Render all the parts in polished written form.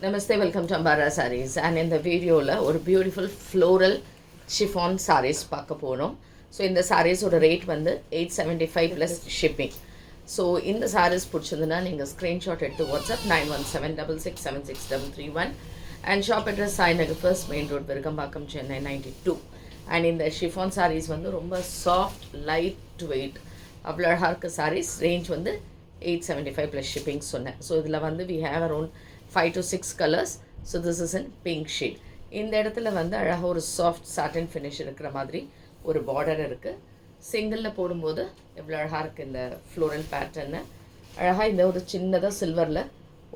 Namaste, welcome to Ambara Sarees. And in the video, ஒரு beautiful floral chiffon sarees பார்க்க போறோம். So இந்த sarees ஓட rate வந்து 875 plus shipping. So இந்த sarees பிடிச்சதுன்னா நீங்கள் screenshot எடுத்து WhatsApp 9176676331 and shop address Sainagar First Main Road, Virgambakam, Chennai 92. And இந்த chiffon sarees வந்து ரொம்ப soft, light weight, அவ்வளோ அழகாக இருக்க sarees range வந்து 875 plus shipping சொன்னேன். So இதில் வந்து we have around 5 to 6 colors. So this is in pink shade. இந்த இடத்துல வந்து அழகாக ஒரு சாஃப்ட் சாட்டன் ஃபினிஷ் இருக்கிற மாதிரி ஒரு பார்டர் இருக்குது. சிங்கிளில் போடும்போது எவ்வளோ அழகாக இருக்குது இந்த ஃப்ளோரல் பேட்டர்னு. அழகாக இந்த ஒரு சின்னதாக சில்வரில்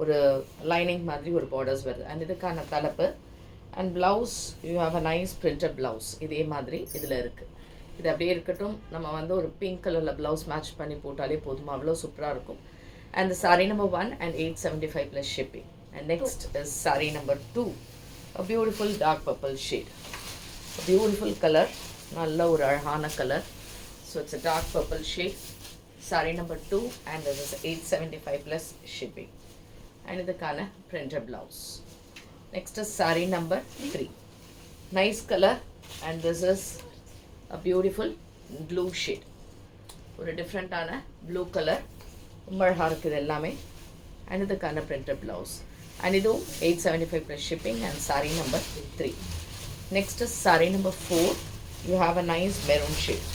ஒரு லைனிங் மாதிரி ஒரு பார்டர்ஸ் வருது. அண்ட் இதுக்கான தலைப்பு and blouse you have a nice printed blouse இதே மாதிரி இதில் இருக்குது. இது அப்படியே இருக்கட்டும், நம்ம வந்து ஒரு பிங்க் கலரில் ப்ளவுஸ் மேட்ச் பண்ணி போட்டாலே போதுமா, அவ்வளோ சூப்பராக இருக்கும். And the saree number 1 and 875 plus shipping. And next is saree number 2, a beautiful dark purple shade, a beautiful color, nalla oru alahana color. So it's a dark purple shade, saree number 2, and this is 875 plus shipping. And idukana printed blouse. Next is saree number 3, nice color, and this is a beautiful blue shade, oru different ana blue color, ரொம்ப அழகாக இருக்குது எல்லாமே. And இதுக்கான printed blouse and இதுவும் 875 plus shipping and sari number 3. Next sari number 4, you have a nice maroon shade,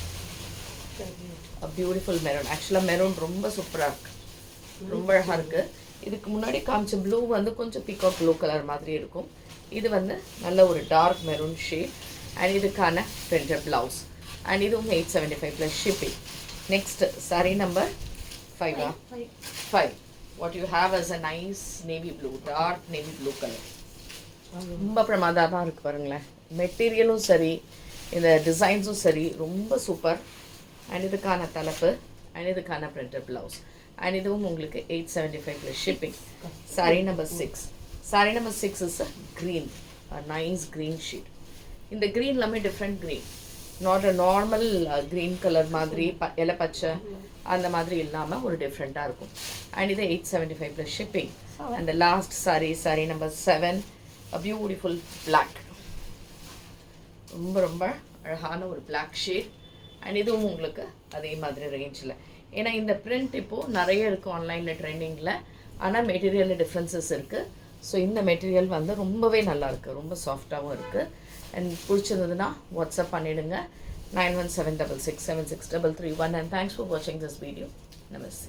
a beautiful maroon. ஆக்சுவலாக maroon ரொம்ப சூப்பராக இருக்குது, ரொம்ப அழகாக இருக்குது. இதுக்கு முன்னாடி காமிச்ச ப்ளூ வந்து கொஞ்சம் பீகாக் ப்ளூ கலர் மாதிரி இருக்கும். இது வந்து நல்ல ஒரு டார்க் மெரூன் ஷேட் அண்ட் இதுக்கான பிரிண்டட் ப்ளவுஸ் அண்ட் இதுவும் 875 plus shipping. Next sari number 5. What you have is a nice navy blue, dark navy blue color. ரொம்ப பிரமாதமாக இருக்குது பாருங்களேன். மெட்டீரியலும் சரி, இந்த டிசைன்ஸும் சரி, ரொம்ப சூப்பர். அண்ட் இதுக்கான தலைப்பு அண்ட் இதுக்கான பிரிண்டட் ப்ளவுஸ் அண்ட் இதுவும் உங்களுக்கு 875 plus shipping. Sari number 6. Sari number 6 is a green, a nice green sheet. இந்த க்ரீன் எல்லாமே different green, not a normal green colour மாதிரி இலை பச்சை அந்த மாதிரி இல்லாமல் ஒரு டிஃப்ரெண்ட்டாக இருக்கும். அண்ட் இது 875 plus shipping. And last sari number 7, a beautiful black, ரொம்ப ரொம்ப அழகான ஒரு பிளாக் ஷேட். அண்ட் இதுவும் உங்களுக்கு அதே மாதிரி ரேஞ்சில். ஏன்னா இந்த பிரிண்ட் இப்போது நிறைய இருக்குது ஆன்லைனில் ட்ரெண்டிங்கில், ஆனால் மெட்டீரியலில் டிஃப்ரென்சஸ் இருக்குது. ஸோ இந்த மெட்டீரியல் வந்து ரொம்பவே நல்லாயிருக்கு, ரொம்ப சாஃப்டாகவும் இருக்குது. அண்ட் பிடிச்சிருந்ததுன்னா வாட்ஸ்அப் பண்ணிவிடுங்க 9176676331. and thanks for watching this video. Namaste.